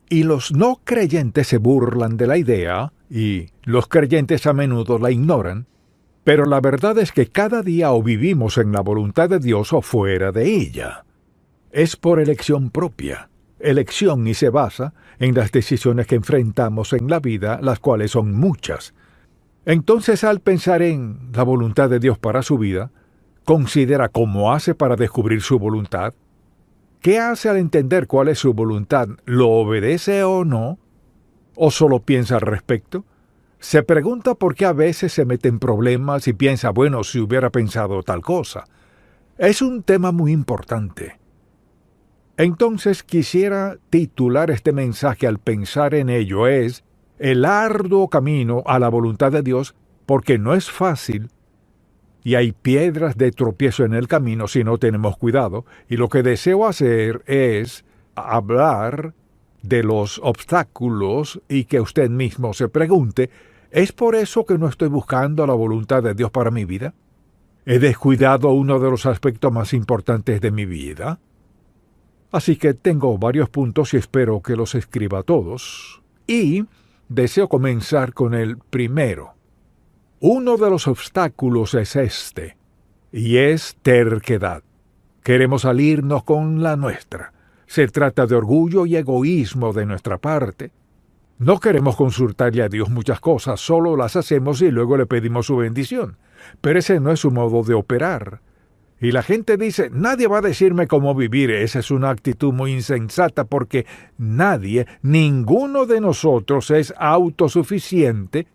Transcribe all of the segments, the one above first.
Y los no creyentes se burlan de la idea, y los creyentes a menudo la ignoran, pero la verdad es que cada día o vivimos en la voluntad de Dios o fuera de ella. Es por elección propia, elección y se basa en las decisiones que enfrentamos en la vida, las cuales son muchas. Entonces, al pensar en la voluntad de Dios para su vida, considera cómo hace para descubrir su voluntad. ¿Qué hace al entender cuál es su voluntad? ¿Lo obedece o no? ¿O solo piensa al respecto? Se pregunta por qué a veces se mete en problemas y piensa, bueno, si hubiera pensado tal cosa. Es un tema muy importante. Entonces quisiera titular este mensaje al pensar en ello es el arduo camino a la voluntad de Dios, porque no es fácil y hay piedras de tropiezo en el camino si no tenemos cuidado, y lo que deseo hacer es hablar de los obstáculos y que usted mismo se pregunte, ¿es por eso que no estoy buscando la voluntad de Dios para mi vida? ¿He descuidado uno de los aspectos más importantes de mi vida? Así que tengo varios puntos y espero que los escriba todos. Y deseo comenzar con el primero. Uno de los obstáculos es este, y es terquedad. Queremos salirnos con la nuestra. Se trata de orgullo y egoísmo de nuestra parte. No queremos consultarle a Dios muchas cosas, solo las hacemos y luego le pedimos su bendición. Pero ese no es su modo de operar. Y la gente dice, nadie va a decirme cómo vivir. Esa es una actitud muy insensata porque nadie, ninguno de nosotros es autosuficiente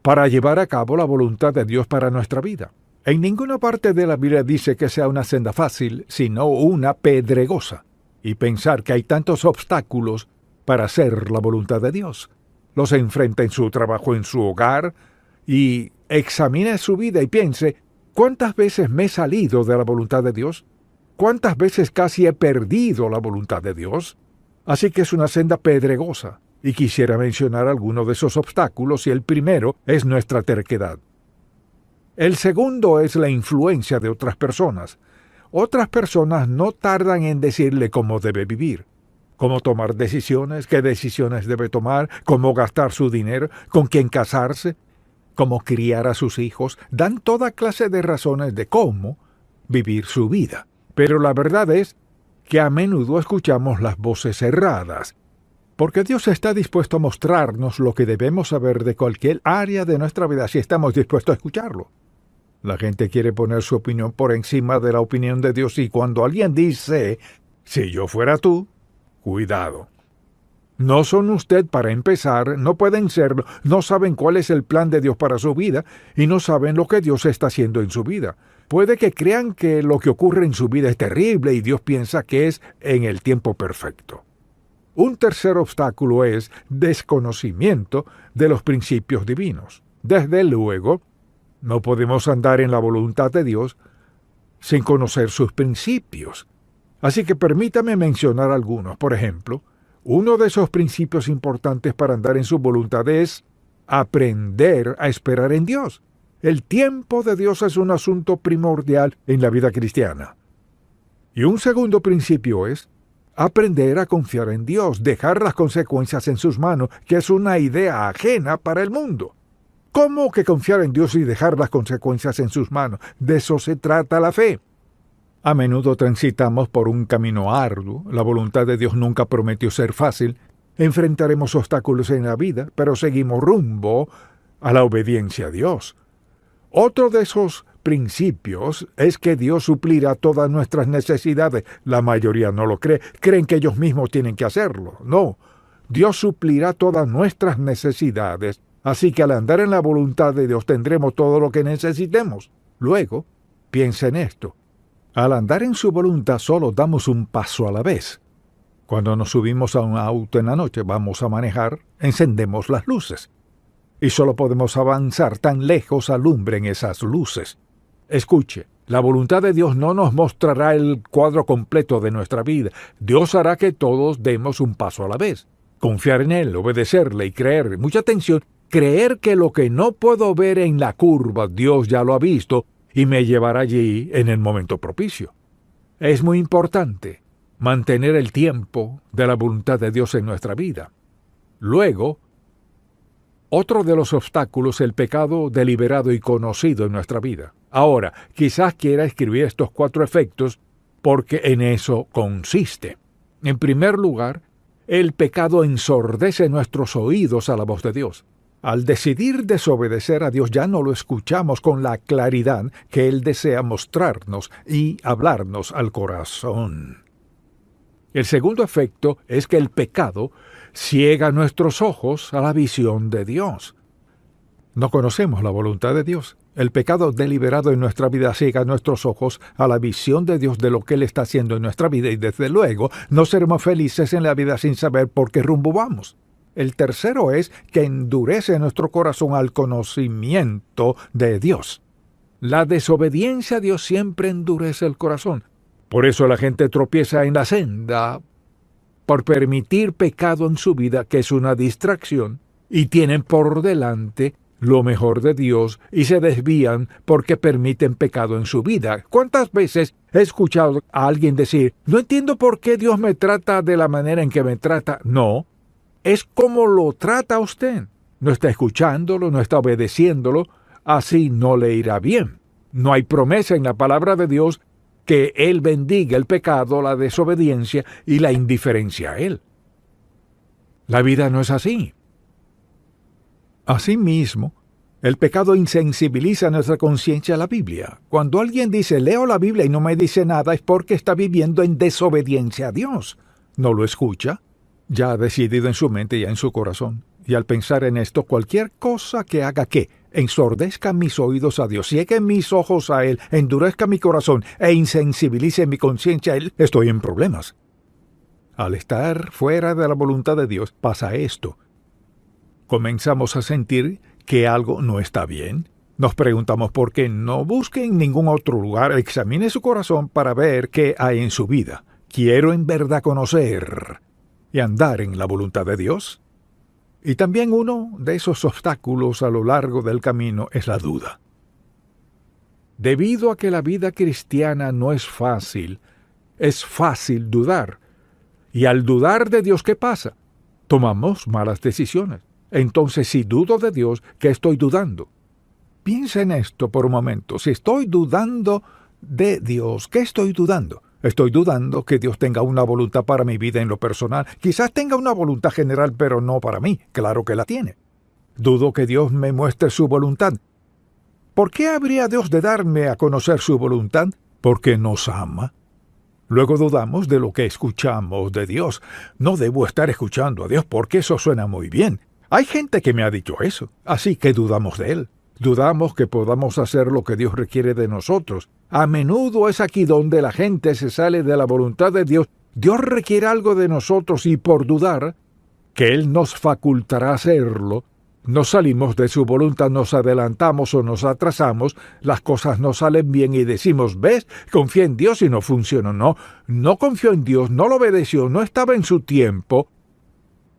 para llevar a cabo la voluntad de Dios para nuestra vida. En ninguna parte de la Biblia dice que sea una senda fácil, sino una pedregosa. Y pensar que hay tantos obstáculos para hacer la voluntad de Dios. Los enfrenta en su trabajo, en su hogar, y examine su vida y piense, ¿cuántas veces me he salido de la voluntad de Dios? ¿Cuántas veces casi he perdido la voluntad de Dios? Así que es una senda pedregosa, y quisiera mencionar algunos de esos obstáculos, y el primero es nuestra terquedad. El segundo es la influencia de otras personas. Otras personas no tardan en decirle cómo debe vivir, cómo tomar decisiones, qué decisiones debe tomar, cómo gastar su dinero, con quién casarse, cómo criar a sus hijos. Dan toda clase de razones de cómo vivir su vida. Pero la verdad es que a menudo escuchamos las voces erradas, porque Dios está dispuesto a mostrarnos lo que debemos saber de cualquier área de nuestra vida si estamos dispuestos a escucharlo. La gente quiere poner su opinión por encima de la opinión de Dios y cuando alguien dice, si yo fuera tú, cuidado. No son usted para empezar, no pueden serlo, no saben cuál es el plan de Dios para su vida y no saben lo que Dios está haciendo en su vida. Puede que crean que lo que ocurre en su vida es terrible y Dios piensa que es en el tiempo perfecto. Un tercer obstáculo es desconocimiento de los principios divinos. Desde luego, no podemos andar en la voluntad de Dios sin conocer sus principios. Así que permítame mencionar algunos. Por ejemplo, uno de esos principios importantes para andar en su voluntad es aprender a esperar en Dios. El tiempo de Dios es un asunto primordial en la vida cristiana. Y un segundo principio es aprender a confiar en Dios, dejar las consecuencias en sus manos, que es una idea ajena para el mundo. ¿Cómo que confiar en Dios y dejar las consecuencias en sus manos? De eso se trata la fe. A menudo transitamos por un camino arduo. La voluntad de Dios nunca prometió ser fácil. Enfrentaremos obstáculos en la vida, pero seguimos rumbo a la obediencia a Dios. Otro de esos principios es que Dios suplirá todas nuestras necesidades. La mayoría no lo cree. Creen que ellos mismos tienen que hacerlo. No. Dios suplirá todas nuestras necesidades. Así que al andar en la voluntad de Dios tendremos todo lo que necesitemos. Luego, piensa en esto. Al andar en su voluntad solo damos un paso a la vez. Cuando nos subimos a un auto en la noche, vamos a manejar, encendemos las luces. Y solo podemos avanzar tan lejos alumbren esas luces. Escuche, la voluntad de Dios no nos mostrará el cuadro completo de nuestra vida. Dios hará que todos demos un paso a la vez. Confiar en Él, obedecerle y creer. Mucha atención. Creer que lo que no puedo ver en la curva, Dios ya lo ha visto y me llevará allí en el momento propicio. Es muy importante mantener el tiempo de la voluntad de Dios en nuestra vida. Luego, otro de los obstáculos es el pecado deliberado y conocido en nuestra vida. Ahora, quizás quiera escribir estos 4 efectos porque en eso consiste. En primer lugar, el pecado ensordece nuestros oídos a la voz de Dios. Al decidir desobedecer a Dios ya no lo escuchamos con la claridad que Él desea mostrarnos y hablarnos al corazón. El segundo efecto es que el pecado ciega nuestros ojos a la visión de Dios. No conocemos la voluntad de Dios. El pecado deliberado en nuestra vida ciega nuestros ojos a la visión de Dios de lo que Él está haciendo en nuestra vida y desde luego no seremos felices en la vida sin saber por qué rumbo vamos. El tercero es que endurece nuestro corazón al conocimiento de Dios. La desobediencia a Dios siempre endurece el corazón. Por eso la gente tropieza en la senda por permitir pecado en su vida, que es una distracción, y tienen por delante lo mejor de Dios y se desvían porque permiten pecado en su vida. ¿Cuántas veces he escuchado a alguien decir, no entiendo por qué Dios me trata de la manera en que me trata? No, es como lo trata usted. No está escuchándolo, no está obedeciéndolo, así no le irá bien. No hay promesa en la palabra de Dios que Él bendiga el pecado, la desobediencia y la indiferencia a Él. La vida no es así. Asimismo, el pecado insensibiliza nuestra conciencia a la Biblia. Cuando alguien dice, leo la Biblia y no me dice nada, es porque está viviendo en desobediencia a Dios. No lo escucha, ya ha decidido en su mente y en su corazón. Y al pensar en esto, cualquier cosa que haga que ensordezca mis oídos a Dios, ciegue mis ojos a Él, endurezca mi corazón e insensibilice mi conciencia a Él, estoy en problemas. Al estar fuera de la voluntad de Dios, pasa esto. Comenzamos a sentir que algo no está bien. Nos preguntamos por qué. No busque en ningún otro lugar, examine su corazón para ver qué hay en su vida. Quiero en verdad conocer y andar en la voluntad de Dios. Y también uno de esos obstáculos a lo largo del camino es la duda. Debido a que la vida cristiana no es fácil dudar. Y al dudar de Dios, ¿qué pasa? Tomamos malas decisiones. Entonces, si dudo de Dios, ¿qué estoy dudando? Piensa en esto por un momento. Si estoy dudando de Dios, ¿qué estoy dudando? Estoy dudando que Dios tenga una voluntad para mi vida en lo personal. Quizás tenga una voluntad general, pero no para mí. Claro que la tiene. Dudo que Dios me muestre su voluntad. ¿Por qué habría Dios de darme a conocer su voluntad? Porque nos ama. Luego dudamos de lo que escuchamos de Dios. No debo estar escuchando a Dios porque eso suena muy bien. Hay gente que me ha dicho eso, así que dudamos de Él. Dudamos que podamos hacer lo que Dios requiere de nosotros. A menudo es aquí donde la gente se sale de la voluntad de Dios. Dios requiere algo de nosotros y por dudar que Él nos facultará hacerlo, nos salimos de su voluntad, nos adelantamos o nos atrasamos, las cosas no salen bien y decimos, ¿ves? Confía en Dios y no funcionó. No confió en Dios, no lo obedeció, no estaba en su tiempo.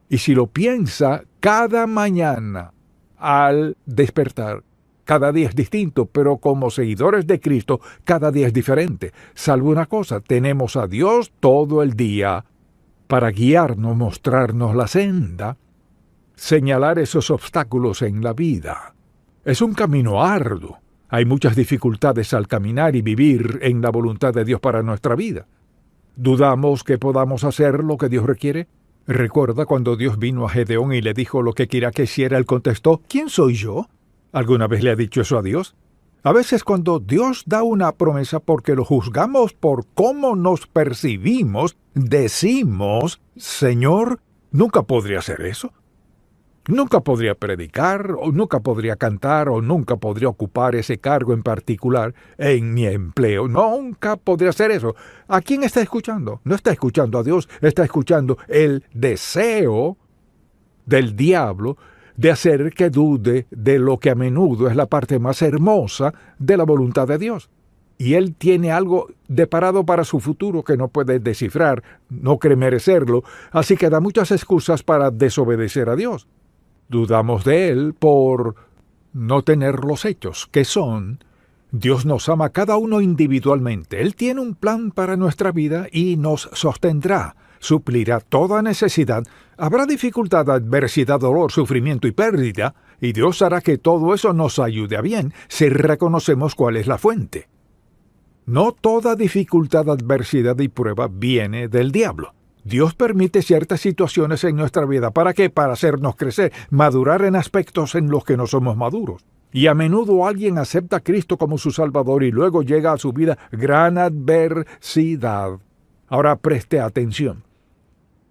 Y si lo piensa, cada mañana al despertar, cada día es distinto, pero como seguidores de Cristo, cada día es diferente. Salvo una cosa, tenemos a Dios todo el día para guiarnos, mostrarnos la senda, señalar esos obstáculos en la vida. Es un camino arduo. Hay muchas dificultades al caminar y vivir en la voluntad de Dios para nuestra vida. ¿Dudamos que podamos hacer lo que Dios requiere? ¿Recuerda cuando Dios vino a Gedeón y le dijo lo que quería que hiciera? Él contestó, ¿quién soy yo? ¿Alguna vez le ha dicho eso a Dios? A veces cuando Dios da una promesa porque lo juzgamos por cómo nos percibimos, decimos, Señor, nunca podría hacer eso. Nunca podría predicar, o nunca podría cantar, o nunca podría ocupar ese cargo en particular en mi empleo. Nunca podría hacer eso. ¿A quién está escuchando? No está escuchando a Dios, está escuchando el deseo del diablo de hacer que dude de lo que a menudo es la parte más hermosa de la voluntad de Dios. Y Él tiene algo deparado para su futuro que no puede descifrar, no cree merecerlo, así que da muchas excusas para desobedecer a Dios. Dudamos de Él por no tener los hechos, que son, Dios nos ama a cada uno individualmente. Él tiene un plan para nuestra vida y nos sostendrá. suplirá toda necesidad. Habrá dificultad, adversidad, dolor, sufrimiento y pérdida, y Dios hará que todo eso nos ayude a bien si reconocemos cuál es la fuente. No toda dificultad, adversidad y prueba viene del diablo. Dios permite ciertas situaciones en nuestra vida. ¿Para qué? Para hacernos crecer, madurar en aspectos en los que no somos maduros. Y a menudo alguien acepta a Cristo como su Salvador y luego llega a su vida gran adversidad. Ahora preste atención.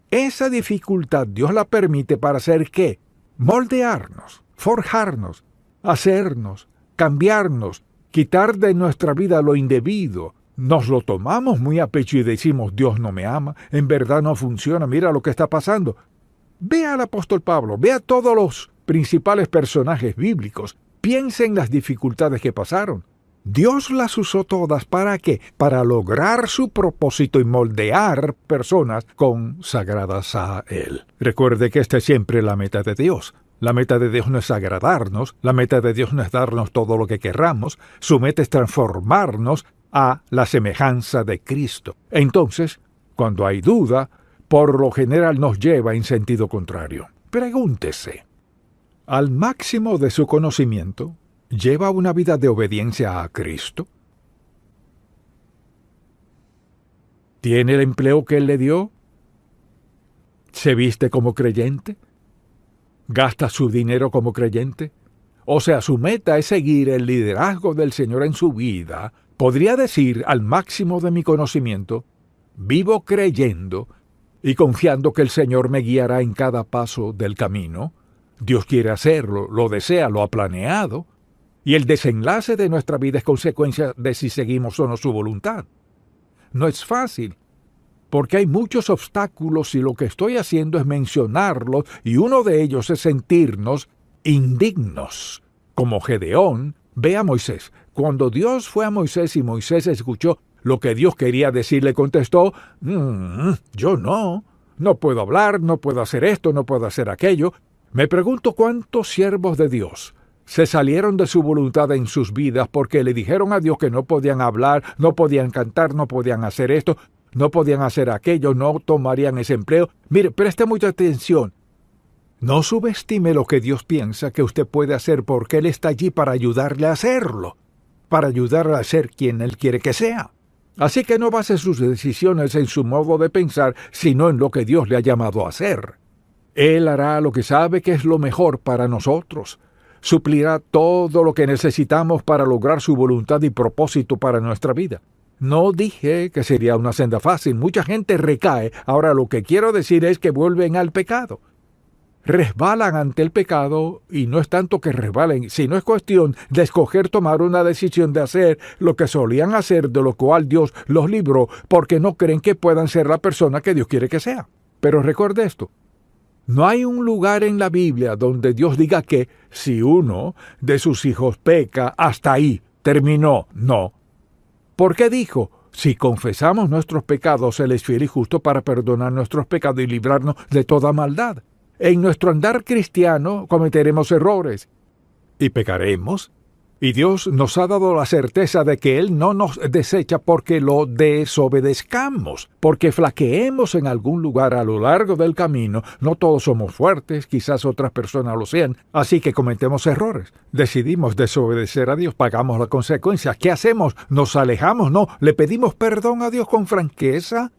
Esa dificultad Dios la permite para hacer ¿qué? Moldearnos, forjarnos, hacernos, cambiarnos, quitar de nuestra vida lo indebido. Nos lo tomamos muy a pecho y decimos, Dios no me ama, en verdad no funciona, mira lo que está pasando. Ve al apóstol Pablo, ve a todos los principales personajes bíblicos, piensa en las dificultades que pasaron. Dios las usó todas ¿para qué? Para lograr su propósito y moldear personas consagradas a Él. Recuerde que esta es siempre la meta de Dios. La meta de Dios no es agradarnos, la meta de Dios no es darnos todo lo que querramos, su meta es transformarnos a la semejanza de Cristo. Entonces, cuando hay duda, por lo general nos lleva en sentido contrario. Pregúntese, ¿al máximo de su conocimiento, lleva una vida de obediencia a Cristo? ¿Tiene el empleo que Él le dio? ¿Se viste como creyente? ¿Gasta su dinero como creyente? O sea, su meta es seguir el liderazgo del Señor en su vida. Podría decir, al máximo de mi conocimiento, vivo creyendo y confiando que el Señor me guiará en cada paso del camino. Dios quiere hacerlo, lo desea, lo ha planeado. Y el desenlace de nuestra vida es consecuencia de si seguimos o no su voluntad. No es fácil, porque hay muchos obstáculos y lo que estoy haciendo es mencionarlos, y uno de ellos es sentirnos indignos. Como Gedeón, ve a Moisés. Cuando Dios fue a Moisés y Moisés escuchó lo que Dios quería decir, le contestó, yo no puedo hablar, no puedo hacer esto, no puedo hacer aquello. Me pregunto cuántos siervos de Dios se salieron de su voluntad en sus vidas porque le dijeron a Dios que no podían hablar, no podían cantar, no podían hacer esto, no podían hacer aquello, no tomarían ese empleo. Mire, preste mucha atención. No subestime lo que Dios piensa que usted puede hacer porque Él está allí para ayudarle a hacerlo, para ayudarle a ser quien Él quiere que sea. Así que no base sus decisiones en su modo de pensar, sino en lo que Dios le ha llamado a hacer. Él hará lo que sabe que es lo mejor para nosotros. Suplirá todo lo que necesitamos para lograr su voluntad y propósito para nuestra vida. No dije que sería una senda fácil. Mucha gente recae. Ahora lo que quiero decir es que vuelven al pecado. Resbalan ante el pecado, y no es tanto que resbalen, sino es cuestión de escoger tomar una decisión de hacer lo que solían hacer, de lo cual Dios los libró, porque no creen que puedan ser la persona que Dios quiere que sea. Pero recuerde esto, no hay un lugar en la Biblia donde Dios diga que si uno de sus hijos peca, hasta ahí, terminó. No. ¿Por qué dijo? Si confesamos nuestros pecados, Él es fiel y justo para perdonar nuestros pecados y librarnos de toda maldad. En nuestro andar cristiano cometeremos errores y pecaremos, y Dios nos ha dado la certeza de que Él no nos desecha porque lo desobedezcamos, porque flaqueemos en algún lugar a lo largo del camino. No todos somos fuertes, quizás otras personas lo sean, así que cometemos errores. Decidimos desobedecer a Dios, pagamos la consecuencia. ¿Qué hacemos? ¿Nos alejamos? No, le pedimos perdón a Dios con franqueza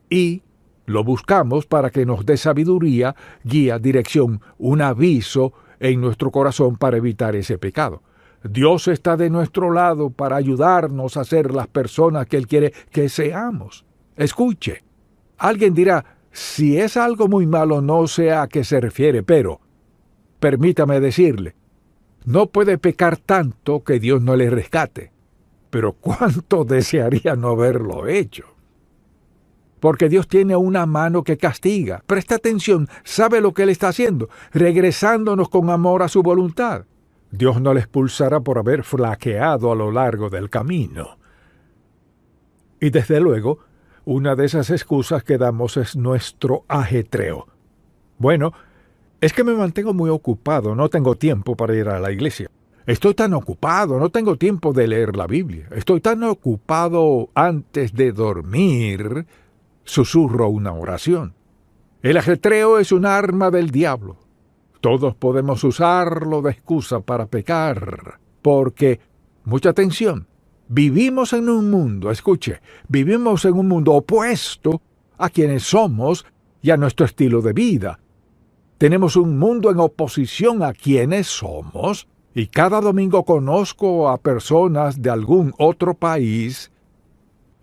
y lo buscamos para que nos dé sabiduría, guía, dirección, un aviso en nuestro corazón para evitar ese pecado. Dios está de nuestro lado para ayudarnos a ser las personas que Él quiere que seamos. Escuche, alguien dirá, si es algo muy malo no sé a qué se refiere, pero permítame decirle, no puede pecar tanto que Dios no le rescate. Pero ¿cuánto desearía no haberlo hecho? Porque Dios tiene una mano que castiga. Presta atención, sabe lo que Él está haciendo, regresándonos con amor a su voluntad. Dios no le expulsará por haber flaqueado a lo largo del camino. Y desde luego, una de esas excusas que damos es nuestro ajetreo. Bueno, es que me mantengo muy ocupado, no tengo tiempo para ir a la iglesia. Estoy tan ocupado, no tengo tiempo de leer la Biblia. Estoy tan ocupado antes de dormir. susurro una oración. El ajetreo es un arma del diablo. Todos podemos usarlo de excusa para pecar, porque, mucha atención, vivimos en un mundo, escuche, vivimos en un mundo opuesto a quienes somos y a nuestro estilo de vida. Tenemos un mundo en oposición a quienes somos, y cada domingo conozco a personas de algún otro país,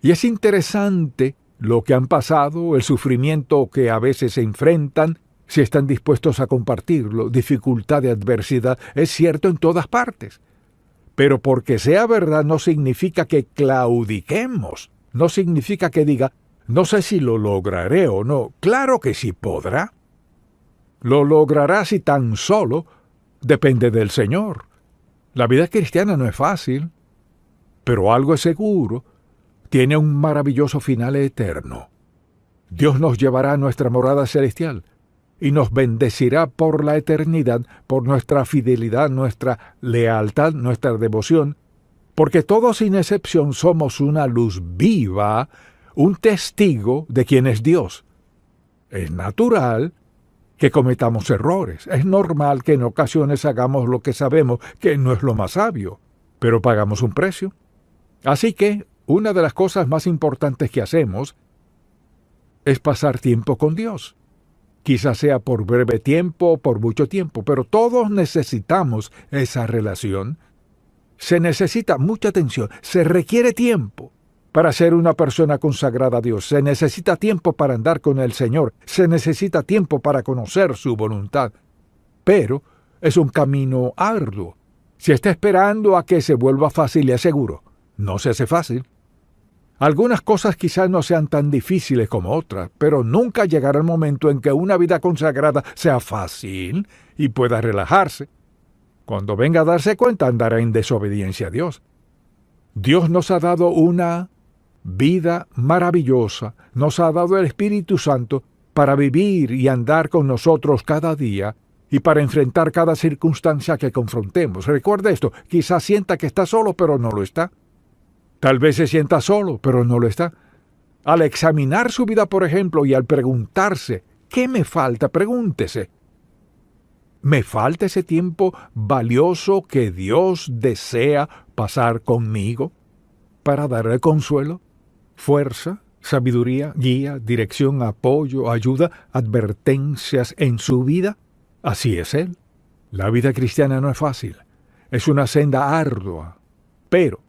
y es interesante lo que han pasado, el sufrimiento que a veces se enfrentan, si están dispuestos a compartirlo, dificultad y adversidad, es cierto en todas partes. Pero porque sea verdad no significa que claudiquemos, no significa que diga, no sé si lo lograré o no. Claro que sí podrá. Lo logrará si tan solo depende del Señor. La vida cristiana no es fácil, pero algo es seguro, tiene un maravilloso final eterno. Dios nos llevará a nuestra morada celestial y nos bendecirá por la eternidad, por nuestra fidelidad, nuestra lealtad, nuestra devoción, porque todos sin excepción somos una luz viva, un testigo de quién es Dios. Es natural que cometamos errores, es normal que en ocasiones hagamos lo que sabemos que no es lo más sabio, pero pagamos un precio. Así que una de las cosas más importantes que hacemos es pasar tiempo con Dios. Quizás sea por breve tiempo o por mucho tiempo, pero todos necesitamos esa relación. Se necesita mucha atención, se requiere tiempo para ser una persona consagrada a Dios, se necesita tiempo para andar con el Señor, se necesita tiempo para conocer su voluntad. Pero es un camino arduo. Si está esperando a que se vuelva fácil y seguro, no se hace fácil. Algunas cosas quizás no sean tan difíciles como otras, pero nunca llegará el momento en que una vida consagrada sea fácil y pueda relajarse. Cuando venga a darse cuenta, andará en desobediencia a Dios. Dios nos ha dado una vida maravillosa, nos ha dado el Espíritu Santo para vivir y andar con nosotros cada día y para enfrentar cada circunstancia que confrontemos. Recuerde esto, quizás sienta que está solo, pero no lo está. Tal vez se sienta solo, pero no lo está. Al examinar su vida, por ejemplo, y al preguntarse, ¿qué me falta? Pregúntese, ¿me falta ese tiempo valioso que Dios desea pasar conmigo para darle consuelo, fuerza, sabiduría, guía, dirección, apoyo, ayuda, advertencias en su vida? Así es Él. La vida cristiana no es fácil. Es una senda ardua, pero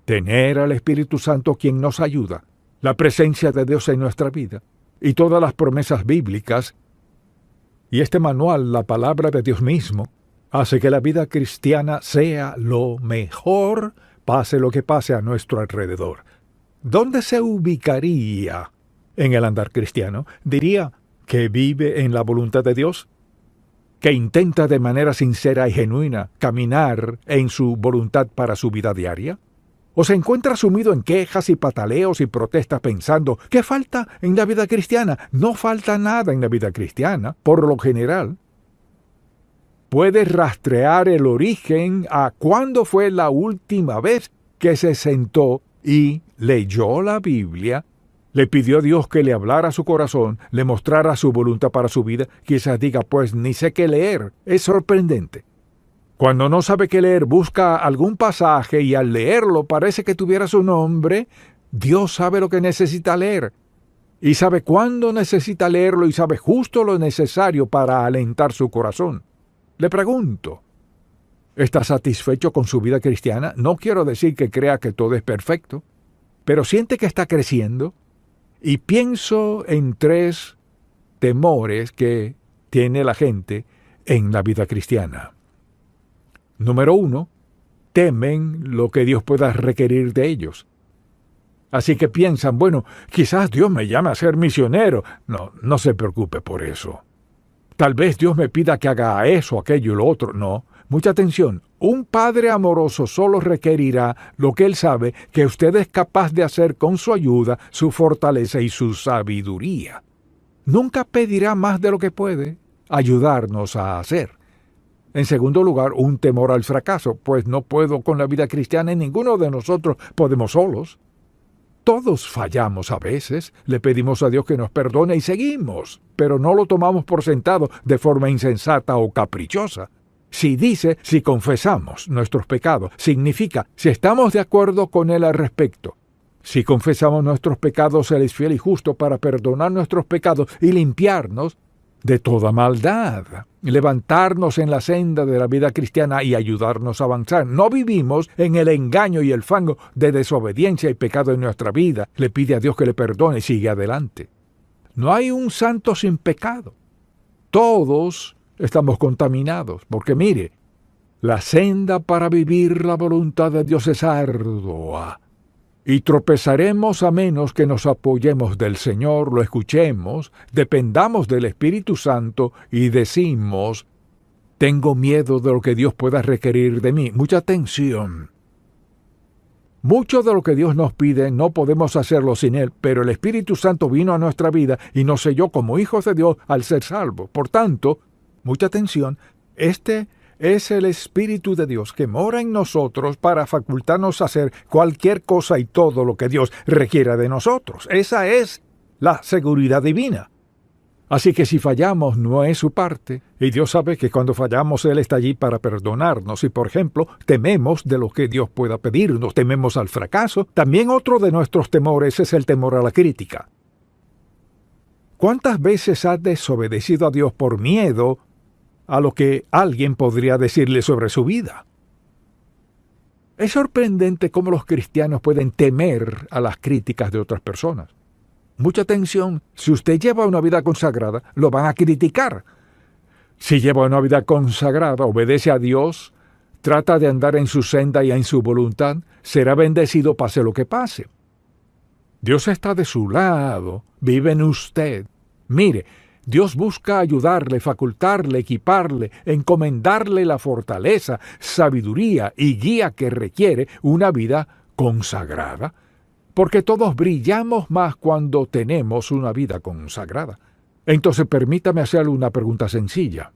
tener al Espíritu Santo quien nos ayuda, la presencia de Dios en nuestra vida y todas las promesas bíblicas y este manual, la palabra de Dios mismo, hace que la vida cristiana sea lo mejor, pase lo que pase a nuestro alrededor. ¿Dónde se ubicaría en el andar cristiano? Diría que vive en la voluntad de Dios, que intenta de manera sincera y genuina caminar en su voluntad para su vida diaria. ¿O se encuentra sumido en quejas y pataleos y protestas pensando, ¿qué falta en la vida cristiana? No falta nada en la vida cristiana, por lo general. Puede rastrear el origen a cuándo fue la última vez que se sentó y leyó la Biblia, le pidió a Dios que le hablara a su corazón, le mostrara su voluntad para su vida. Quizás diga, pues ni sé qué leer. Es sorprendente. Cuando no sabe qué leer, busca algún pasaje y al leerlo parece que tuviera su nombre. Dios sabe lo que necesita leer y sabe cuándo necesita leerlo y sabe justo lo necesario para alentar su corazón. Le pregunto, ¿está satisfecho con su vida cristiana? No quiero decir que crea que todo es perfecto, pero siente que está creciendo. Y pienso en 3 temores que tiene la gente en la vida cristiana. Número 1, temen lo que Dios pueda requerir de ellos. Así que piensan, bueno, quizás Dios me llame a ser misionero. No se preocupe por eso. Tal vez Dios me pida que haga eso, aquello y lo otro. No, mucha atención. Un padre amoroso solo requerirá lo que él sabe que usted es capaz de hacer con su ayuda, su fortaleza y su sabiduría. Nunca pedirá más de lo que puede ayudarnos a hacer. En segundo lugar, un temor al fracaso, pues no puedo con la vida cristiana y ninguno de nosotros podemos solos. Todos fallamos a veces, le pedimos a Dios que nos perdone y seguimos, pero no lo tomamos por sentado de forma insensata o caprichosa. Si confesamos nuestros pecados, significa si estamos de acuerdo con Él al respecto. Si confesamos nuestros pecados, Él es fiel y justo para perdonar nuestros pecados y limpiarnos de toda maldad, levantarnos en la senda de la vida cristiana y ayudarnos a avanzar. No vivimos en el engaño y el fango de desobediencia y pecado en nuestra vida. Le pide a Dios que le perdone y sigue adelante. No hay un santo sin pecado. Todos estamos contaminados, porque mire, la senda para vivir la voluntad de Dios es ardua. Y tropezaremos a menos que nos apoyemos del Señor, lo escuchemos, dependamos del Espíritu Santo y decimos, tengo miedo de lo que Dios pueda requerir de mí. Mucha atención. Mucho de lo que Dios nos pide no podemos hacerlo sin Él, pero el Espíritu Santo vino a nuestra vida y nos selló como hijos de Dios al ser salvos. Por tanto, mucha atención, este es el Espíritu de Dios que mora en nosotros para facultarnos a hacer cualquier cosa y todo lo que Dios requiera de nosotros. Esa es la seguridad divina. Así que si fallamos no es su parte, y Dios sabe que cuando fallamos Él está allí para perdonarnos. Y por ejemplo, tememos de lo que Dios pueda pedirnos, tememos al fracaso. También otro de nuestros temores es el temor a la crítica. ¿Cuántas veces has desobedecido a Dios por miedo a lo que alguien podría decirle sobre su vida? Es sorprendente cómo los cristianos pueden temer a las críticas de otras personas. Mucha atención, si usted lleva una vida consagrada, lo van a criticar. Si lleva una vida consagrada, obedece a Dios, trata de andar en su senda y en su voluntad, será bendecido pase lo que pase. Dios está de su lado, vive en usted. Mire, Dios busca ayudarle, facultarle, equiparle, encomendarle la fortaleza, sabiduría y guía que requiere una vida consagrada, porque todos brillamos más cuando tenemos una vida consagrada. Entonces permítame hacerle una pregunta sencilla.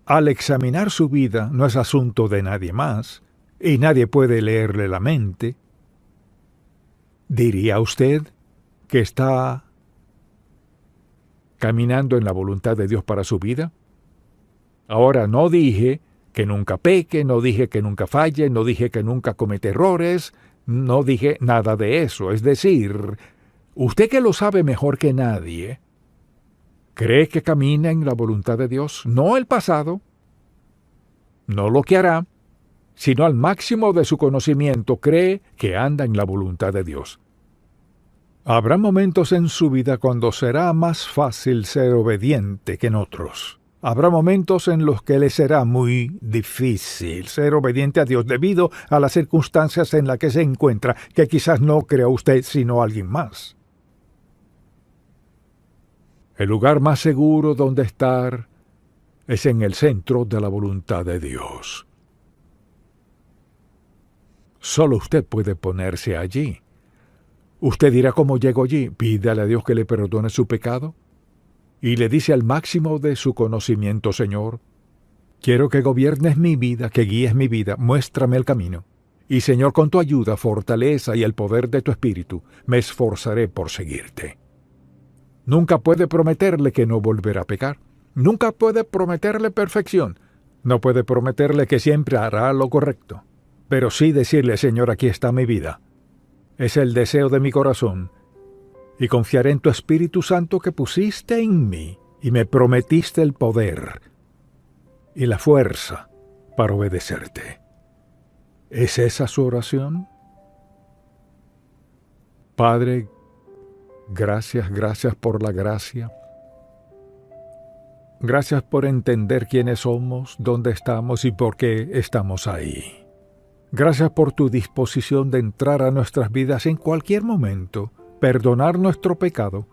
Al examinar su vida no es asunto de nadie más, y nadie puede leerle la mente. ¿Diría usted que está caminando en la voluntad de Dios para su vida? Ahora, no dije que nunca peque, no dije que nunca falle, no dije que nunca cometa errores, no dije nada de eso. Es decir, usted que lo sabe mejor que nadie, ¿cree que camina en la voluntad de Dios? No el pasado, no lo que hará, sino al máximo de su conocimiento cree que anda en la voluntad de Dios. Habrá momentos en su vida cuando será más fácil ser obediente que en otros. Habrá momentos en los que le será muy difícil ser obediente a Dios debido a las circunstancias en las que se encuentra, que quizás no crea usted sino alguien más. El lugar más seguro donde estar es en el centro de la voluntad de Dios. Solo usted puede ponerse allí. Usted dirá, ¿cómo llego allí? Pídale a Dios que le perdone su pecado y le dice al máximo de su conocimiento, Señor, quiero que gobiernes mi vida, que guíes mi vida, muéstrame el camino. Y Señor, con tu ayuda, fortaleza y el poder de tu Espíritu, me esforzaré por seguirte. Nunca puede prometerle que no volverá a pecar. Nunca puede prometerle perfección. No puede prometerle que siempre hará lo correcto. Pero sí decirle, Señor, aquí está mi vida. Es el deseo de mi corazón, y confiaré en tu Espíritu Santo que pusiste en mí, y me prometiste el poder y la fuerza para obedecerte. ¿Es esa su oración? Padre, gracias por la gracia. Gracias por entender quiénes somos, dónde estamos y por qué estamos ahí. Gracias por tu disposición de entrar a nuestras vidas en cualquier momento, perdonar nuestro pecado,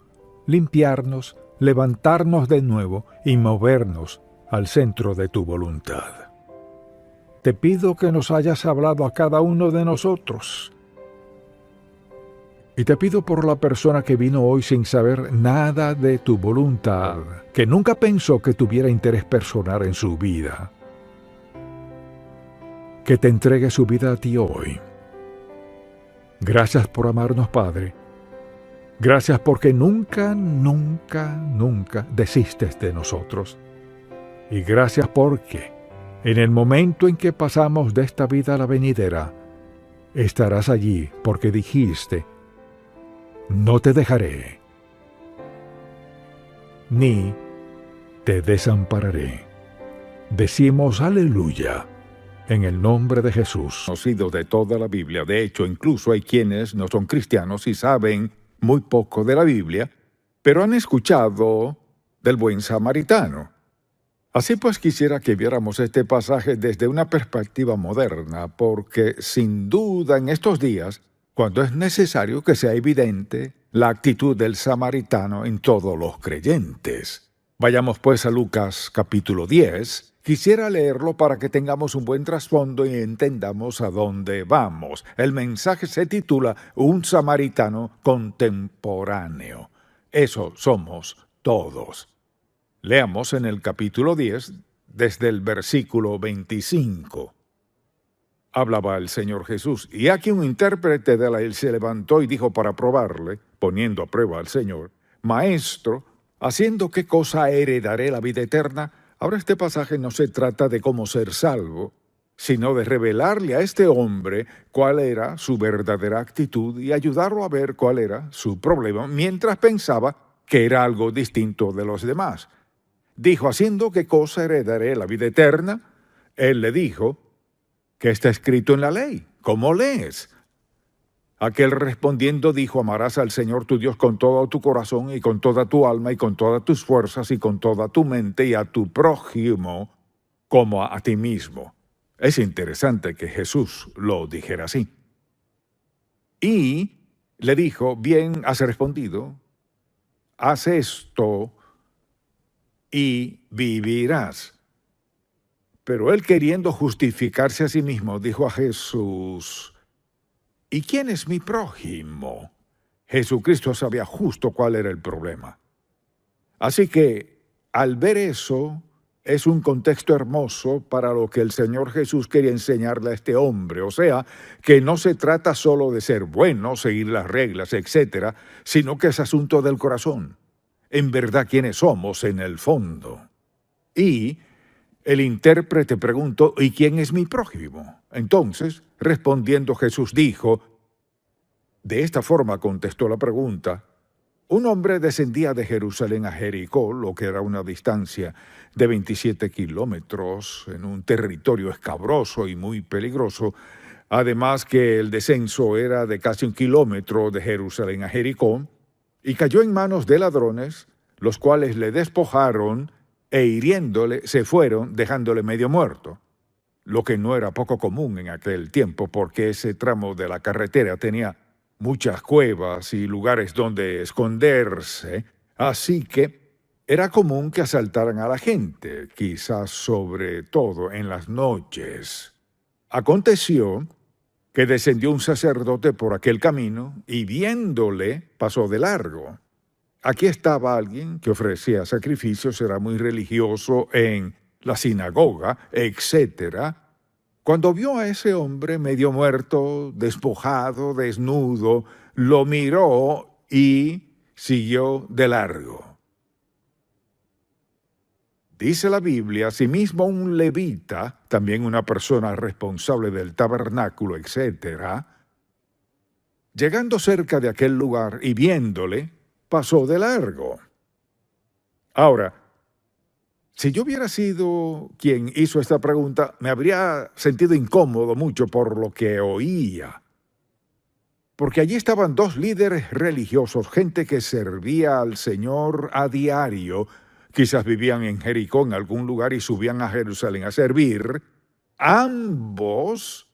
limpiarnos, levantarnos de nuevo y movernos al centro de tu voluntad. Te pido que nos hayas hablado a cada uno de nosotros. Y te pido por la persona que vino hoy sin saber nada de tu voluntad, que nunca pensó que tuviera interés personal en su vida, que te entregue su vida a ti hoy. Gracias por amarnos, Padre. Gracias porque nunca, nunca, nunca desistes de nosotros. Y gracias porque, en el momento en que pasamos de esta vida a la venidera, estarás allí porque dijiste, no te dejaré, ni te desampararé. Decimos aleluya en el nombre de Jesús. Conocido de toda la Biblia. De hecho, incluso hay quienes no son cristianos y saben muy poco de la Biblia, pero han escuchado del buen samaritano. Así pues, quisiera que viéramos este pasaje desde una perspectiva moderna, porque sin duda en estos días, cuando es necesario que sea evidente la actitud del samaritano en todos los creyentes. Vayamos pues a Lucas capítulo 10. Quisiera leerlo para que tengamos un buen trasfondo y entendamos a dónde vamos. El mensaje se titula Un samaritano contemporáneo. Eso somos todos. Leamos en el capítulo 10, desde el versículo 25. Hablaba el Señor Jesús, y aquí un intérprete de la ley se levantó y dijo para probarle, poniendo a prueba al Señor, Maestro, ¿haciendo qué cosa heredaré la vida eterna? Ahora este pasaje no se trata de cómo ser salvo, sino de revelarle a este hombre cuál era su verdadera actitud y ayudarlo a ver cuál era su problema, mientras pensaba que era algo distinto de los demás. Dijo, ¿haciendo qué cosa heredaré la vida eterna? Él le dijo, ¿qué está escrito en la ley? ¿Cómo lees? Aquel respondiendo dijo, amarás al Señor tu Dios con todo tu corazón y con toda tu alma y con todas tus fuerzas y con toda tu mente y a tu prójimo como a ti mismo. Es interesante que Jesús lo dijera así. Y le dijo, bien has respondido, haz esto y vivirás. Pero él, queriendo justificarse a sí mismo, dijo a Jesús, ¿y quién es mi prójimo? Jesucristo sabía justo cuál era el problema. Así que, al ver eso, es un contexto hermoso para lo que el Señor Jesús quería enseñarle a este hombre. O sea, que no se trata solo de ser bueno, seguir las reglas, etc., sino que es asunto del corazón. En verdad, ¿quiénes somos en el fondo? Y el intérprete preguntó, ¿y quién es mi prójimo? Entonces, respondiendo Jesús dijo, de esta forma contestó la pregunta, un hombre descendía de Jerusalén a Jericó, lo que era una distancia de 27 kilómetros, en un territorio escabroso y muy peligroso, además que el descenso era de casi 1 kilómetro de Jerusalén a Jericó, y cayó en manos de ladrones, los cuales le despojaron e hiriéndole se fueron, dejándole medio muerto, lo que no era poco común en aquel tiempo, porque ese tramo de la carretera tenía muchas cuevas y lugares donde esconderse, así que era común que asaltaran a la gente, quizás sobre todo en las noches. Aconteció que descendió un sacerdote por aquel camino y viéndole pasó de largo. Aquí estaba alguien que ofrecía sacrificios, era muy religioso en la sinagoga, etc. Cuando vio a ese hombre medio muerto, despojado, desnudo, lo miró y siguió de largo. Dice la Biblia, asimismo un levita, también una persona responsable del tabernáculo, etc., llegando cerca de aquel lugar y viéndole, pasó de largo. Ahora, si yo hubiera sido quien hizo esta pregunta, me habría sentido incómodo mucho por lo que oía. Porque allí estaban dos líderes religiosos, gente que servía al Señor a diario, quizás vivían en Jericó, en algún lugar, y subían a Jerusalén a servir. Ambos,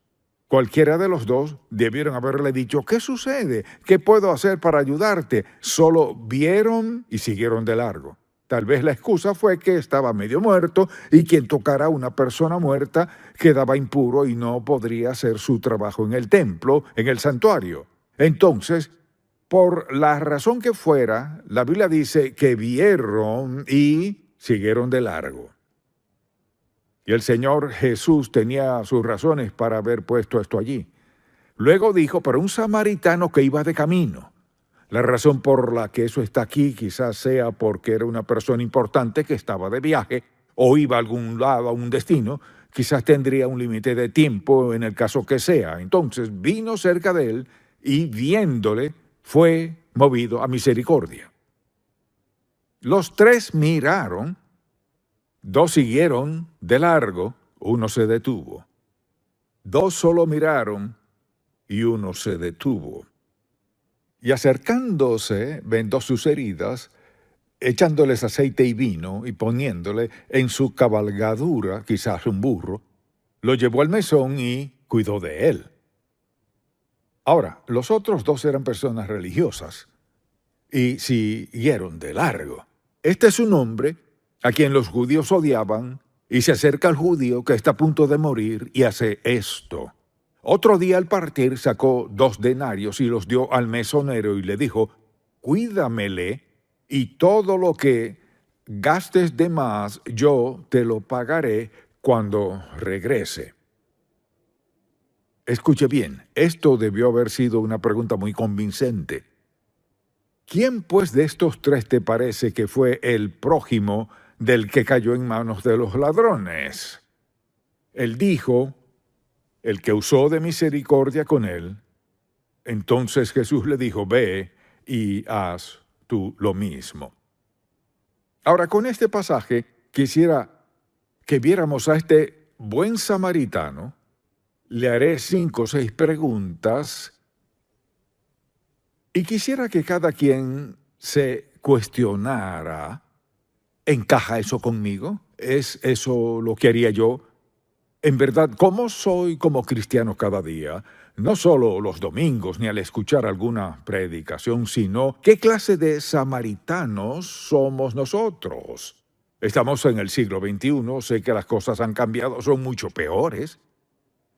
cualquiera de los dos, debieron haberle dicho, ¿qué sucede? ¿Qué puedo hacer para ayudarte? Solo vieron y siguieron de largo. Tal vez la excusa fue que estaba medio muerto y quien tocara a una persona muerta quedaba impuro y no podría hacer su trabajo en el templo, en el santuario. Entonces, por la razón que fuera, la Biblia dice que vieron y siguieron de largo. Y el Señor Jesús tenía sus razones para haber puesto esto allí. Luego dijo, pero un samaritano que iba de camino. La razón por la que eso está aquí quizás sea porque era una persona importante que estaba de viaje o iba a algún lado, a un destino. Quizás tendría un límite de tiempo en el caso que sea. Entonces vino cerca de él y viéndole fue movido a misericordia. Los tres miraron, dos siguieron de largo, uno se detuvo. Dos solo miraron y uno se detuvo. Y acercándose, vendó sus heridas, echándoles aceite y vino y poniéndole en su cabalgadura, quizás un burro, lo llevó al mesón y cuidó de él. Ahora, los otros dos eran personas religiosas y siguieron de largo. Este es un hombre a quien los judíos odiaban y se acerca al judío que está a punto de morir y hace esto. Otro día al partir sacó 2 denarios y los dio al mesonero y le dijo, cuídamele y todo lo que gastes de más yo te lo pagaré cuando regrese. Escuche bien, esto debió haber sido una pregunta muy convincente. ¿Quién pues de estos tres te parece que fue el prójimo del que cayó en manos de los ladrones? Él dijo, el que usó de misericordia con él. Entonces Jesús le dijo, ve y haz tú lo mismo. Ahora, con este pasaje quisiera que viéramos a este buen samaritano. Le haré 5 o 6 preguntas y quisiera que cada quien se cuestionara, ¿encaja eso conmigo? ¿Es eso lo que haría yo? En verdad, ¿cómo soy como cristiano cada día? No solo los domingos ni al escuchar alguna predicación, sino ¿qué clase de samaritanos somos nosotros? Estamos en el siglo XXI, sé que las cosas han cambiado, son mucho peores.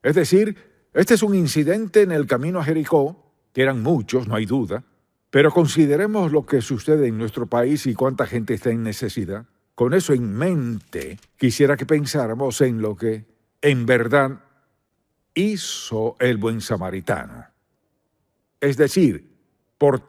Es decir, este es un incidente en el camino a Jericó, que eran muchos, no hay duda, pero consideremos lo que sucede en nuestro país y cuánta gente está en necesidad. Con eso en mente, quisiera que pensáramos en lo que en verdad hizo el buen samaritano. Es decir, por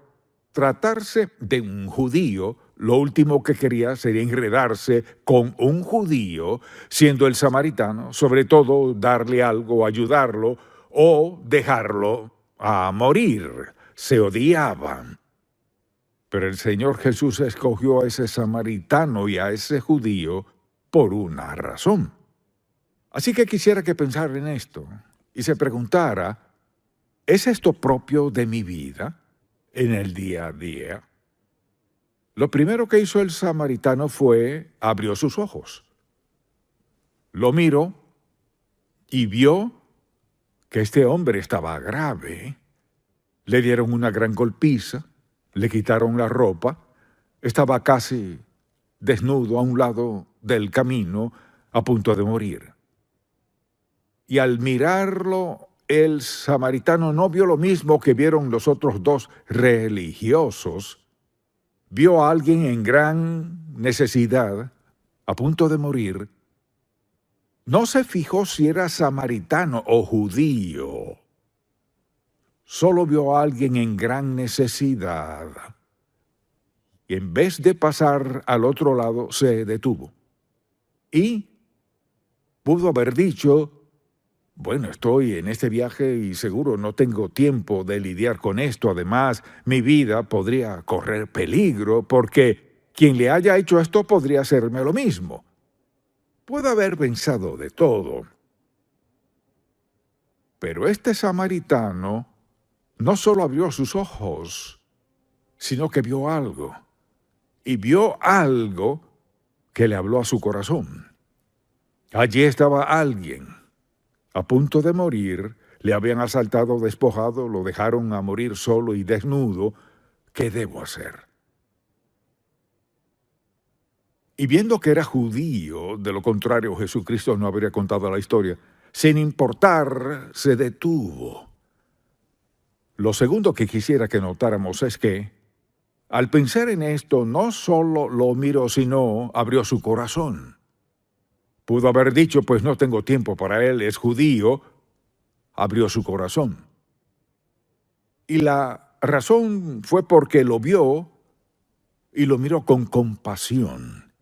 tratarse de un judío, lo último que quería sería enredarse con un judío, siendo el samaritano, sobre todo darle algo, ayudarlo o dejarlo a morir. Se odiaban. Pero el Señor Jesús escogió a ese samaritano y a ese judío por una razón. Así que quisiera que pensara en esto y se preguntara, ¿es esto propio de mi vida en el día a día? Lo primero que hizo el samaritano fue, abrió sus ojos. Lo miró y vio que este hombre estaba grave. Le dieron una gran golpiza, le quitaron la ropa, estaba casi desnudo a un lado del camino, a punto de morir. Y al mirarlo, el samaritano no vio lo mismo que vieron los otros 2 religiosos. Vio a alguien en gran necesidad, a punto de morir. No se fijó si era samaritano o judío. Solo vio a alguien en gran necesidad. Y en vez de pasar al otro lado, se detuvo. Y pudo haber dicho, bueno, estoy en este viaje y seguro no tengo tiempo de lidiar con esto. Además, mi vida podría correr peligro porque quien le haya hecho esto podría hacerme lo mismo. Puede haber pensado de todo. Pero este samaritano no solo abrió sus ojos, sino que vio algo. Y vio algo que le habló a su corazón. Allí estaba alguien a punto de morir, le habían asaltado, despojado, lo dejaron a morir solo y desnudo. ¿Qué debo hacer? Y viendo que era judío, de lo contrario Jesucristo no habría contado la historia, sin importar, se detuvo. Lo segundo que quisiera que notáramos es que, al pensar en esto, no solo lo miró, sino abrió su corazón. Pudo haber dicho, pues no tengo tiempo para él, es judío. Abrió su corazón. Y la razón fue porque lo vio y lo miró con compasión.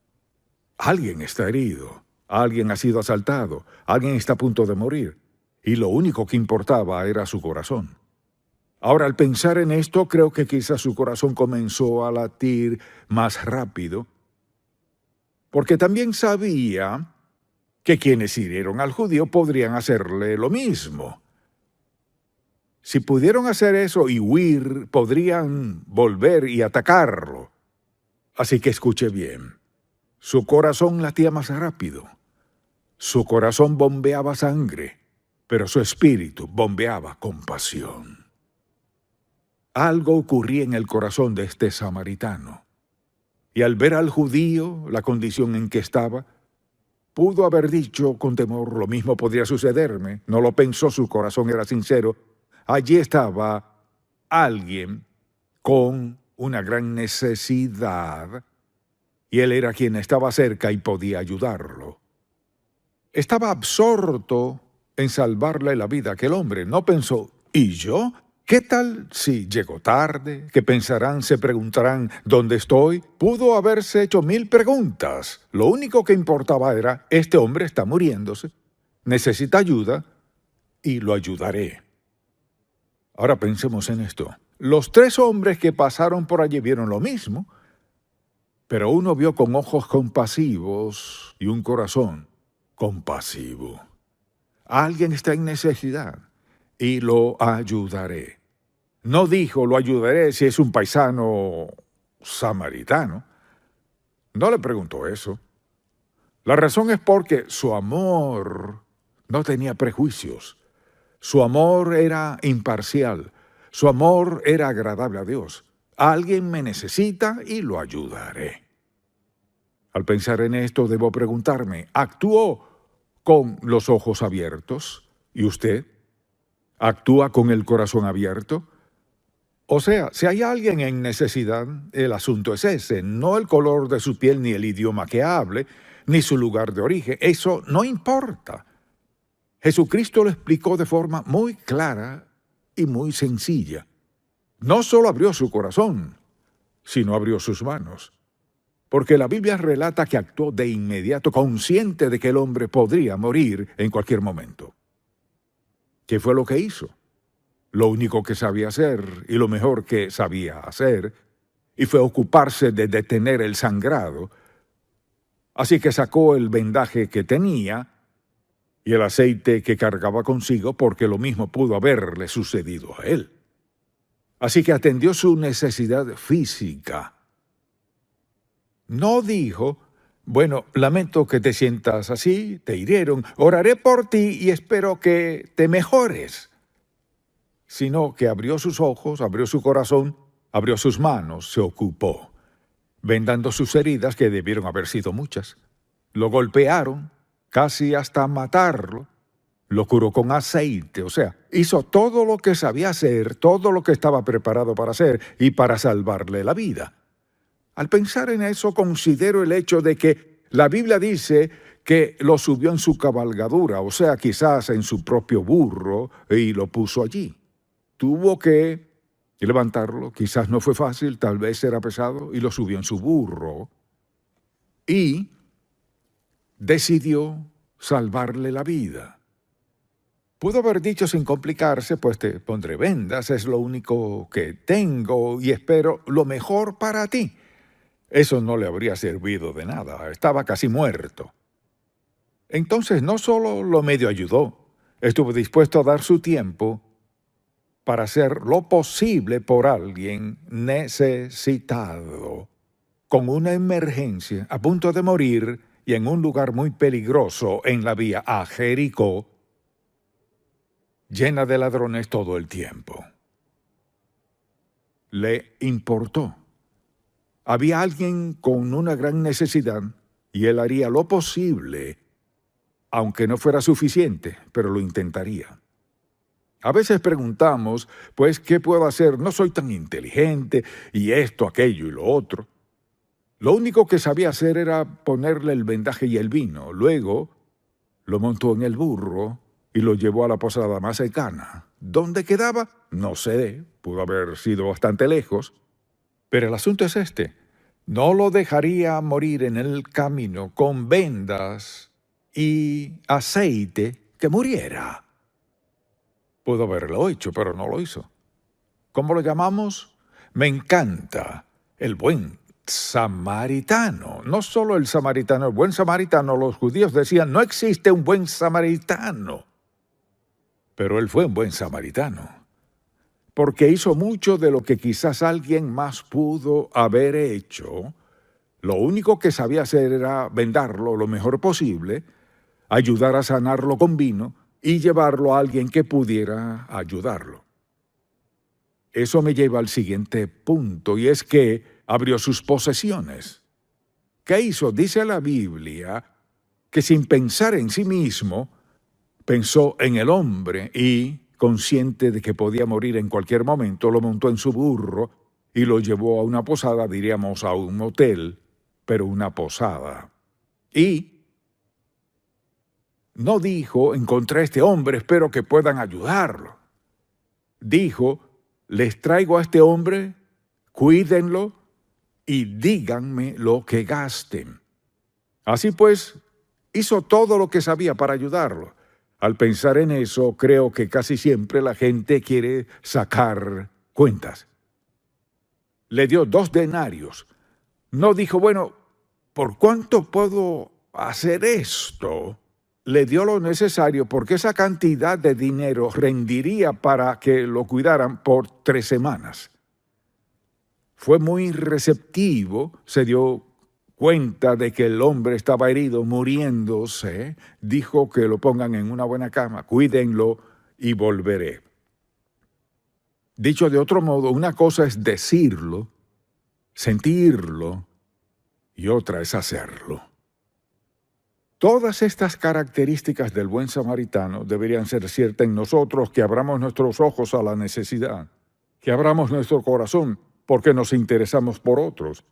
Alguien está herido, alguien ha sido asaltado, alguien está a punto de morir, y lo único que importaba era su corazón. Ahora, al pensar en esto, creo que quizás su corazón comenzó a latir más rápido, porque también sabía que quienes hirieron al judío podrían hacerle lo mismo. Si pudieron hacer eso y huir, podrían volver y atacarlo. Así que escuche bien. Su corazón latía más rápido. Su corazón bombeaba sangre, pero su espíritu bombeaba compasión. Algo ocurría en el corazón de este samaritano. Y al ver al judío, la condición en que estaba, pudo haber dicho con temor, lo mismo podría sucederme. No lo pensó, su corazón era sincero. Allí estaba alguien con una gran necesidad, y él era quien estaba cerca y podía ayudarlo. Estaba absorto en salvarle la vida a aquel hombre. No pensó, ¿y yo? ¿Qué tal si llego tarde? ¿Qué pensarán? ¿Se preguntarán dónde estoy? Pudo haberse hecho 1000 preguntas. Lo único que importaba era, este hombre está muriéndose, necesita ayuda y lo ayudaré. Ahora pensemos en esto. Los 3 hombres que pasaron por allí vieron lo mismo, pero uno vio con ojos compasivos y un corazón compasivo. Alguien está en necesidad y lo ayudaré. No dijo, lo ayudaré si es un paisano samaritano. No le preguntó eso. La razón es porque su amor no tenía prejuicios. Su amor era imparcial. Su amor era agradable a Dios. Alguien me necesita y lo ayudaré. Al pensar en esto, debo preguntarme, ¿actuó con los ojos abiertos? ¿Y usted? ¿Actúa con el corazón abierto? O sea, si hay alguien en necesidad, el asunto es ese, no el color de su piel, ni el idioma que hable, ni su lugar de origen. Eso no importa. Jesucristo lo explicó de forma muy clara y muy sencilla. No solo abrió su corazón, sino abrió sus manos. Porque la Biblia relata que actuó de inmediato, consciente de que el hombre podría morir en cualquier momento. ¿Qué fue lo que hizo? Lo único que sabía hacer, y lo mejor que sabía hacer, y fue ocuparse de detener el sangrado. Así que sacó el vendaje que tenía y el aceite que cargaba consigo, porque lo mismo pudo haberle sucedido a él. Así que atendió su necesidad física. No dijo, bueno, lamento que te sientas así, te hirieron, oraré por ti y espero que te mejores. Sino que abrió sus ojos, abrió su corazón, abrió sus manos, se ocupó, vendando sus heridas, que debieron haber sido muchas. Lo golpearon, casi hasta matarlo, lo curó con aceite, o sea, hizo todo lo que sabía hacer, todo lo que estaba preparado para hacer y para salvarle la vida. Al pensar en eso, considero el hecho de que la Biblia dice que lo subió en su cabalgadura, o sea, quizás en su propio burro, y lo puso allí. Tuvo que levantarlo, quizás no fue fácil, tal vez era pesado, y lo subió en su burro. Y decidió salvarle la vida. Pudo haber dicho sin complicarse, pues te pondré vendas, es lo único que tengo y espero lo mejor para ti. Eso no le habría servido de nada, estaba casi muerto. Entonces no solo lo medio ayudó, estuvo dispuesto a dar su tiempo para hacer lo posible por alguien necesitado, con una emergencia, a punto de morir y en un lugar muy peligroso en la vía a Jericó, llena de ladrones todo el tiempo. Le importó. Había alguien con una gran necesidad y él haría lo posible, aunque no fuera suficiente, pero lo intentaría. A veces preguntamos, pues, ¿qué puedo hacer? No soy tan inteligente, y esto, aquello y lo otro. Lo único que sabía hacer era ponerle el vendaje y el vino. Luego lo montó en el burro y lo llevó a la posada más cercana. ¿Dónde quedaba? No sé, pudo haber sido bastante lejos. Pero el asunto es este: no lo dejaría morir en el camino con vendas y aceite, que muriera. Pudo haberlo hecho, pero no lo hizo. ¿Cómo lo llamamos? Me encanta el buen samaritano. No solo el samaritano, el buen samaritano. Los judíos decían, no existe un buen samaritano. Pero él fue un buen samaritano, porque hizo mucho de lo que quizás alguien más pudo haber hecho. Lo único que sabía hacer era vendarlo lo mejor posible, ayudar a sanarlo con vino y llevarlo a alguien que pudiera ayudarlo. Eso me lleva al siguiente punto, y es que abrió sus posesiones. ¿Qué hizo? Dice la Biblia que sin pensar en sí mismo, pensó en el hombre y, consciente de que podía morir en cualquier momento, lo montó en su burro y lo llevó a una posada, diríamos a un hotel, pero una posada. Y no dijo, encontré a este hombre, espero que puedan ayudarlo. Dijo, les traigo a este hombre, cuídenlo y díganme lo que gasten. Así pues, hizo todo lo que sabía para ayudarlo. Al pensar en eso, creo que casi siempre la gente quiere sacar cuentas. Le dio 2 denarios. No dijo, bueno, ¿por cuánto puedo hacer esto? Le dio lo necesario porque esa cantidad de dinero rendiría para que lo cuidaran por 3 semanas. Fue muy receptivo, se dio cuenta de que el hombre estaba herido, muriéndose, dijo que lo pongan en una buena cama, cuídenlo y volveré. Dicho de otro modo, una cosa es decirlo, sentirlo, y otra es hacerlo. Todas estas características del buen samaritano deberían ser ciertas en nosotros, que abramos nuestros ojos a la necesidad, que abramos nuestro corazón porque nos interesamos por otros,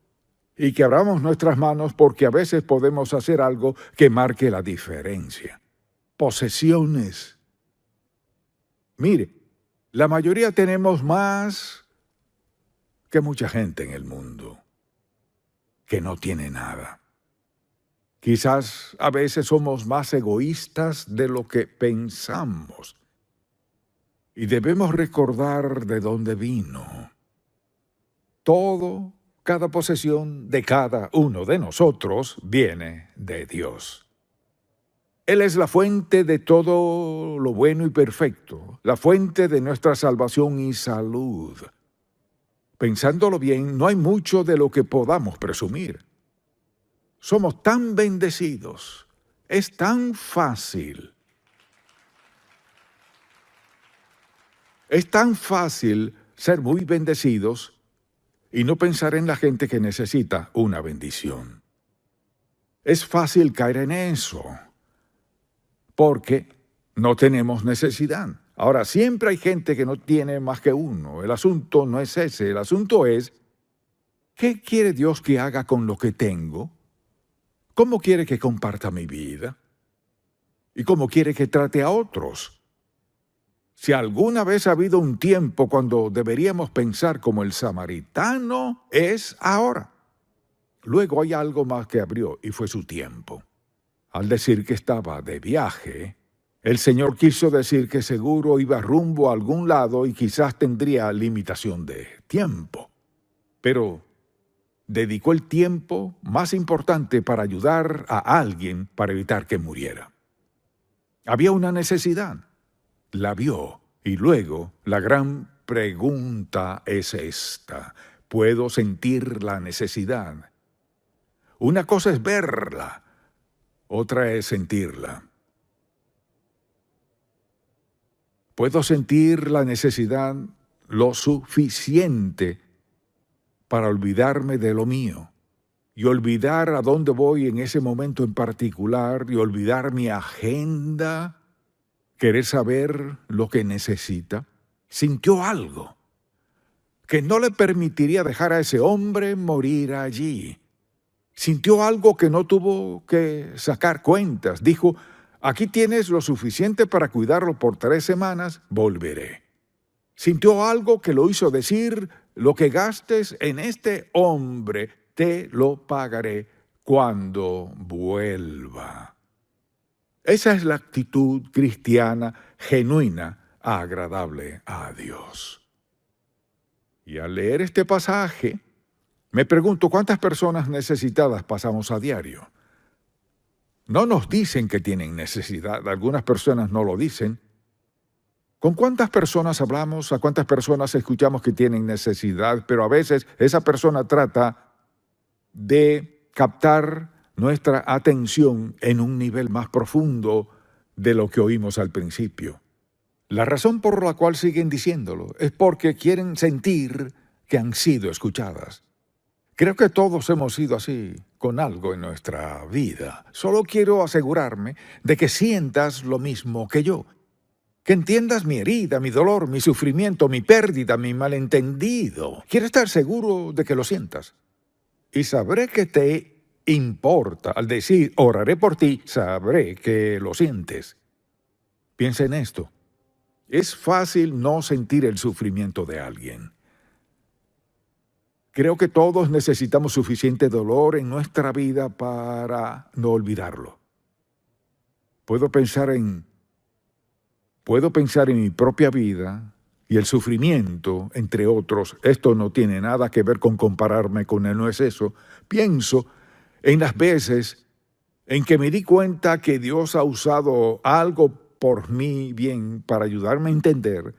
y que abramos nuestras manos porque a veces podemos hacer algo que marque la diferencia. Posesiones. Mire, la mayoría tenemos más que mucha gente en el mundo que no tiene nada. Quizás a veces somos más egoístas de lo que pensamos. Y debemos recordar de dónde vino. Cada posesión de cada uno de nosotros viene de Dios. Él es la fuente de todo lo bueno y perfecto, la fuente de nuestra salvación y salud. Pensándolo bien, no hay mucho de lo que podamos presumir. Somos tan bendecidos, es tan fácil. Es tan fácil ser muy bendecidos y no pensar en la gente que necesita una bendición. Es fácil caer en eso, porque no tenemos necesidad. Ahora, siempre hay gente que no tiene más que uno. El asunto no es ese. El asunto es, ¿qué quiere Dios que haga con lo que tengo? ¿Cómo quiere que comparta mi vida? ¿Y cómo quiere que trate a otros? Si alguna vez ha habido un tiempo cuando deberíamos pensar como el samaritano, es ahora. Luego hay algo más que abrió, y fue su tiempo. Al decir que estaba de viaje, el Señor quiso decir que seguro iba rumbo a algún lado y quizás tendría limitación de tiempo. Pero dedicó el tiempo más importante para ayudar a alguien para evitar que muriera. Había una necesidad. La vio, y luego la gran pregunta es esta: ¿puedo sentir la necesidad? Una cosa es verla, otra es sentirla. ¿Puedo sentir la necesidad lo suficiente para olvidarme de lo mío y olvidar a dónde voy en ese momento en particular y olvidar mi agenda? Querer saber lo que necesita. Sintió algo que no le permitiría dejar a ese hombre morir allí. Sintió algo que no tuvo que sacar cuentas. Dijo, Aquí tienes lo suficiente para cuidarlo por 3 semanas, volveré. Sintió algo que lo hizo decir: lo que gastes en este hombre, te lo pagaré cuando vuelva. Esa es la actitud cristiana genuina, agradable a Dios. Y al leer este pasaje, me pregunto cuántas personas necesitadas pasamos a diario. No nos dicen que tienen necesidad, algunas personas no lo dicen. ¿Con cuántas personas hablamos? ¿A cuántas personas escuchamos que tienen necesidad? Pero a veces esa persona trata de captar nuestra atención en un nivel más profundo de lo que oímos al principio. La razón por la cual siguen diciéndolo es porque quieren sentir que han sido escuchadas. Creo que todos hemos sido así con algo en nuestra vida. Solo quiero asegurarme de que sientas lo mismo que yo. Que entiendas mi herida, mi dolor, mi sufrimiento, mi pérdida, mi malentendido. Quiero estar seguro de que lo sientas. Y sabré que te importa. Al decir, oraré por ti, sabré que lo sientes. Piensa en esto. Es fácil no sentir el sufrimiento de alguien. Creo que todos necesitamos suficiente dolor en nuestra vida para no olvidarlo. Puedo pensar en mi propia vida y el sufrimiento, entre otros. Esto no tiene nada que ver con compararme con él, no es eso. Pienso en las veces en que me di cuenta que Dios ha usado algo por mi bien para ayudarme a entender